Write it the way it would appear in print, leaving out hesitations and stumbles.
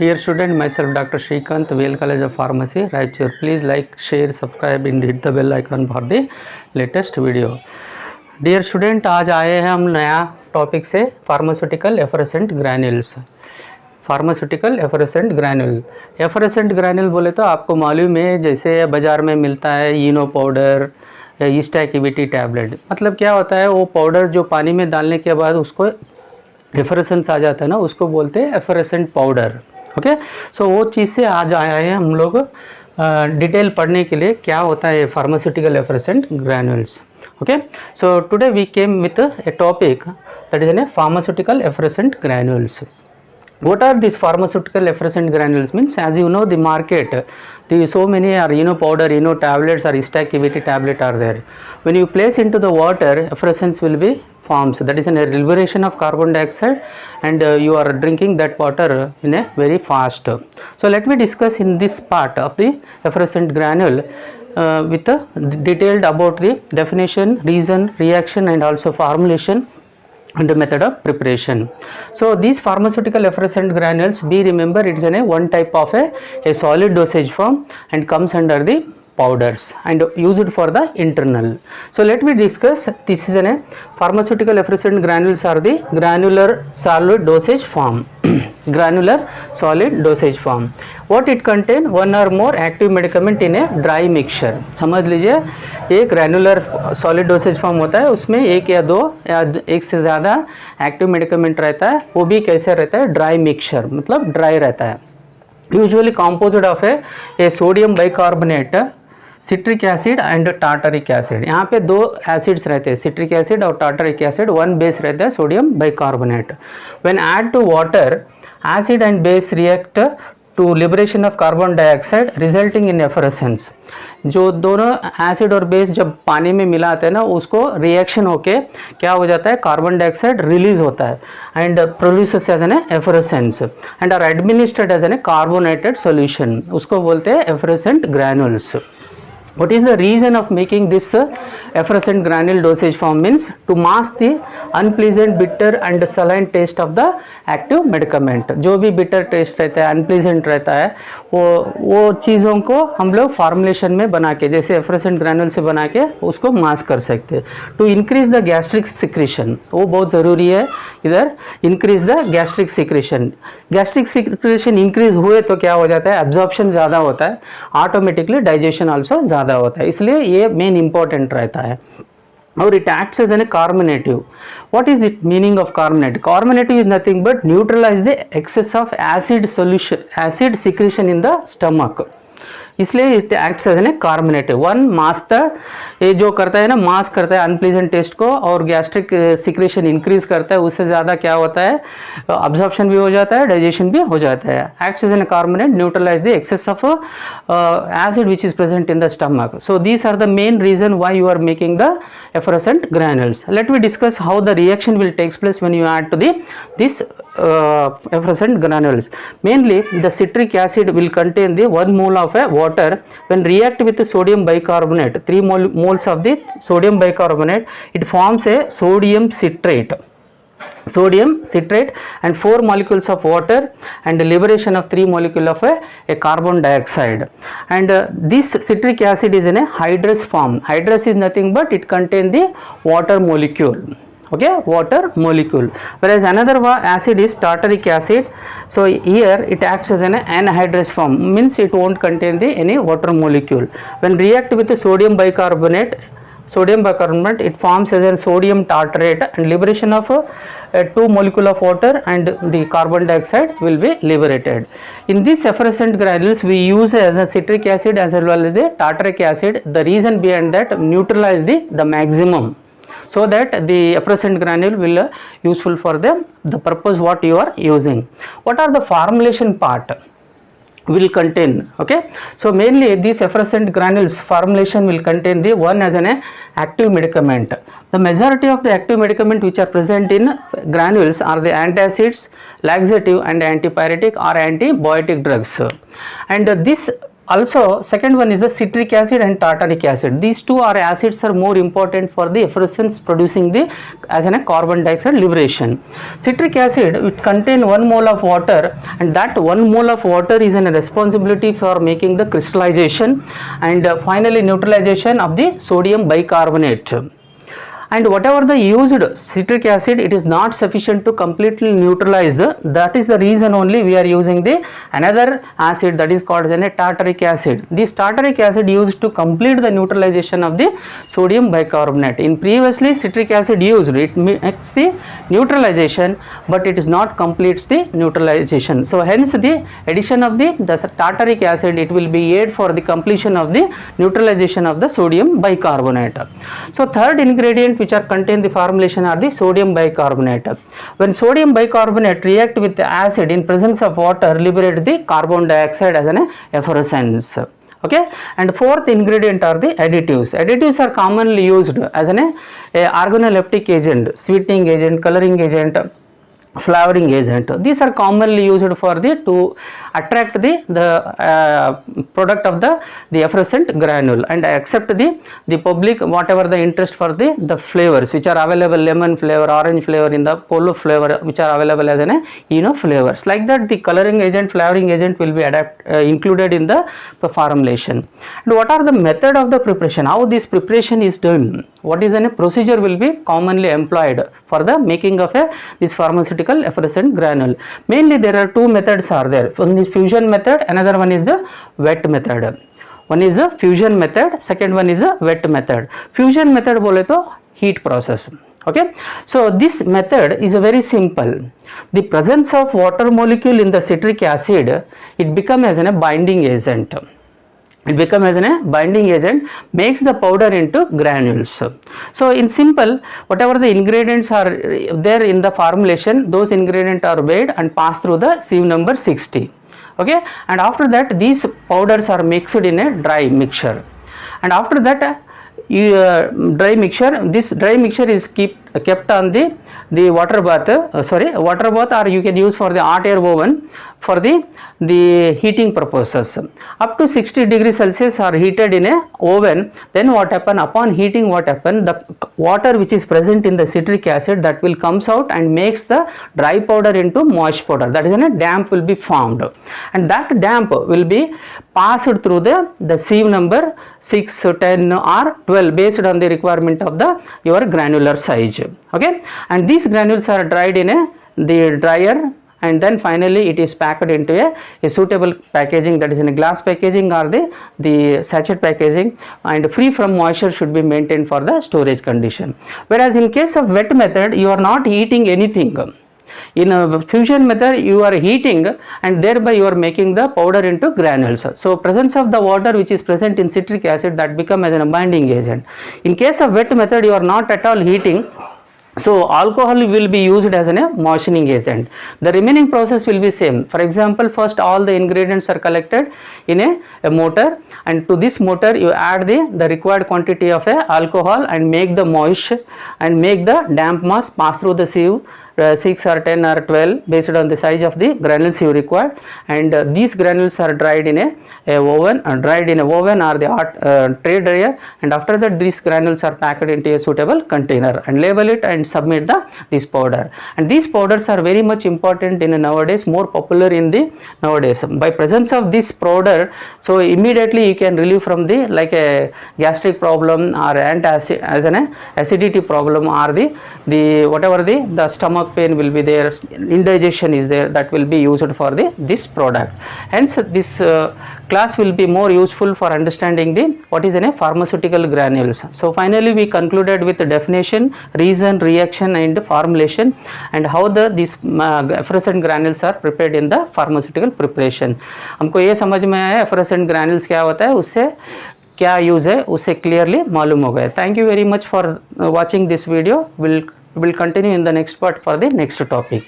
Dear student, myself Dr. Shrikant, Vail College of Pharmacy, Raichur. Please like, share, subscribe and hit the bell icon for the latest video. Dear student, आज आए हैं हम नया topic से pharmaceutical effervescent granules. Pharmaceutical effervescent granule, effervescent granule बोले तो आपको मालूम है जैसे बाज़ार में मिलता है इनो पाउडर या ईस्ट एक्टिविटी टैबलेट। मतलब क्या होता है, वो पाउडर जो पानी में डालने के बाद उसको एफरेसेंस आ जाता है ना, उसको बोलते हैं एफरेसेंट पाउडर। ओके, सो वो चीज़ से आज आया है हम लोग डिटेल पढ़ने के लिए क्या होता है pharmaceutical effervescent granules. Okay, so today we came with a topic that is an pharmaceutical effervescent granules. What are these pharmaceutical effervescent granules? Means, as you know, the market, so many are powder, tablets or yeast activity tablet are there. When you place into the water, effervescence will be forms, that is a liberation of carbon dioxide, and you are drinking that water in a very fast. So let me discuss in this part of the effervescent granule with detailed about the definition, reason, reaction and also formulation and the method of preparation. So these pharmaceutical effervescent granules, be remember it is in a one type of a solid dosage form and comes under the powders and used for the internal. So let me discuss, this is a pharmaceutical effervescent granules are the granular solid dosage form. Granular solid dosage form. What it contain? One or more active medicament in a dry mixture. समझ लीजिए, एक granular solid dosage form होता है, उसमें एक या दो या एक से ज़्यादा एक्टिव मेडिकमेंट रहता है, वो भी कैसे रहता है, ड्राई मिक्सचर, मतलब ड्राई रहता है। Usually composite of a sodium bicarbonate, citric acid and tartaric acid. यहाँ पे दो एसिड्स रहते हैं, सिट्रिक एसिड और टार्टरिक एसिड, वन बेस रहता है sodium bicarbonate. When add to water, acid and base react to liberation of carbon dioxide resulting in effervescence. जो दोनों एसिड और बेस जब पानी में मिलाते हैं ना, उसको रिएक्शन होके क्या हो जाता है, कार्बन डाइऑक्साइड रिलीज होता है and produces as an effervescence and are administered as an carbonated solution. उसको बोलते हैं effervescent granules. What is the reason of making this effervescent granule dosage form? Means to mask the unpleasant, bitter and saline taste of the active medicament. जो भी bitter taste रहता है, unpleasant रहता है, वो चीज़ों को हम लोग फॉर्मुलेशन में बना के, जैसे एफरेसेंट ग्रैनुल से बना के उसको मास्क कर सकते हैं। To increase the gastric secretion, वो बहुत ज़रूरी है इधर, increase the gastric secretion. Gastric secretion increase हुए तो क्या हो जाता है, एब्जॉर्प्शन ज़्यादा होता है, ऑटोमेटिकली डाइजेशन ऑल्सो ज़्यादा होता है, इसलिए ये मेन इंपॉर्टेंट रहता है। और it acts as an carbonative. What is it meaning of carbonative? Carbonative is nothing but neutralize the excess of acid solution, acid secretion in the stomach, इसलिए it acts as an carbonative. One master, ये जो करता है ना, mask करता है unpleasant taste को और गैस्ट्रिक सिक्रेशन इंक्रीज करता है, उससे ज़्यादा क्या होता है, अब्जॉर्प्शन भी हो जाता है, डाइजेशन भी हो जाता है। Acts as an carbonate, neutralise the excess of acid which is present in the stomach. So these are the main reason why you are making the effervescent granules. Let me discuss how the reaction will takes place when you add to this effervescent granules. Mainly the citric acid will contain the 1 mole of water. When react with the sodium bicarbonate, 3 moles of the sodium bicarbonate, it forms a sodium citrate and 4 molecules of water and liberation of 3 molecules of a carbon dioxide. And this citric acid is in a hydrous form. Hydrous is nothing but it contains the water molecule. Okay, water molecule. Whereas another acid is tartaric acid. So here it acts as an anhydrous form, means it won't contain any water molecule. When react with the sodium bicarbonate, it forms as a sodium tartrate and liberation of 2 molecule of water and the carbon dioxide will be liberated. In this effervescent granules we use as a citric acid as well as the tartaric acid. The reason behind that, neutralize the maximum, so that the effervescent granule will useful for the purpose what you are using. What are the formulation part will contain? Okay, so mainly these effervescent granules formulation will contain the one as an active medicament. The majority of the active medicament which are present in granules are the antacids, laxative and antipyretic or antibiotic drugs. And this also second one is the citric acid and tartaric acid. These two are acids are more important for the effervescence producing the as a carbon dioxide liberation. Citric acid, it contain 1 mole of water, and that 1 mole of water is a responsibility for making the crystallization and finally neutralization of the sodium bicarbonate. And whatever the used citric acid, it is not sufficient to completely neutralize that is the reason only we are using the another acid that is called as a tartaric acid. This tartaric acid used to complete the neutralization of the sodium bicarbonate. In previously citric acid used, it makes the neutralization but it is not completes the neutralization. So hence the addition of the tartaric acid, it will be aid for the completion of the neutralization of the sodium bicarbonate. So third ingredient which are contained the formulation are the sodium bicarbonate. When sodium bicarbonate react with the acid in presence of water, liberate the carbon dioxide as an effervescence. Okay, and fourth ingredient are the additives. Additives are commonly used as an organoleptic agent, sweetening agent, coloring agent, flavoring agent. These are commonly used for the to attract the product of the effervescent granule and accept the public whatever the interest for the flavors which are available, lemon flavor, orange flavor, in the polo flavor which are available as an flavors. Like that the coloring agent, flavoring agent will be included in the formulation. And what are the method of the preparation, how this preparation is done, what is a procedure will be commonly employed for the making of this pharmaceutical effervescent granule. Mainly there are two methods are there. One is fusion method, another one is the wet method. One is the fusion method, second one is the wet method. Fusion method bole to heat process. Okay, so this method is a very simple. The presence of water molecule in the citric acid, it becomes as a binding agent. It becomes as a binding agent, makes the powder into granules. So in simple, whatever the ingredients are there in the formulation, those ingredients are weighed and passed through the sieve number 60. Okay, and after that these powders are mixed in a dry mixture, and after that dry mixture, this dry mixture is kept on the water bath, water bath, or you can use for the hot air oven for the heating purposes. Up to 60 degrees Celsius are heated in a oven. Then what happen, upon heating, what happen, the water which is present in the citric acid, that will comes out and makes the dry powder into moist powder. That is a damp will be formed, and that damp will be passed through the sieve number 6, 10 or 12 based on the requirement of your granular size. Okay, and these granules are dried in the dryer, and then finally it is packed into a suitable packaging, that is in a glass packaging or the sachet packaging, and free from moisture should be maintained for the storage condition. Whereas in case of wet method, you are not heating anything. In a fusion method, you are heating and thereby you are making the powder into granules. So presence of the water which is present in citric acid, that become as a binding agent. In case of wet method, you are not at all heating, so alcohol will be used as a moistening agent. The remaining process will be same. For example, first all the ingredients are collected in a mortar, and to this mortar you add the required quantity of alcohol and make the moist and make the damp mass pass through the sieve 6 or 10 or 12 based on the size of the granules you require, and these granules are dried in a oven or the hot tray dryer, and after that these granules are packed into a suitable container and label it and submit this powder. And these powders are very much important in nowadays, more popular in the nowadays. By presence of this powder, so immediately you can relieve from the like a gastric problem or as an acidity problem, or the whatever the stomach pain will be there, indigestion is there, that will be used for this product. Hence this class will be more useful for understanding what is in a pharmaceutical granules. So finally we concluded with the definition, reason, reaction and formulation, and how these effervescent granules are prepared in the pharmaceutical preparation. हमको ये समझ में आया effervescent granules क्या होता है, उससे क्या यूज़ है, उससे क्लियरली मालूम हो गया. Thank you very much for watching this video. We'll continue in the next part for the next topic.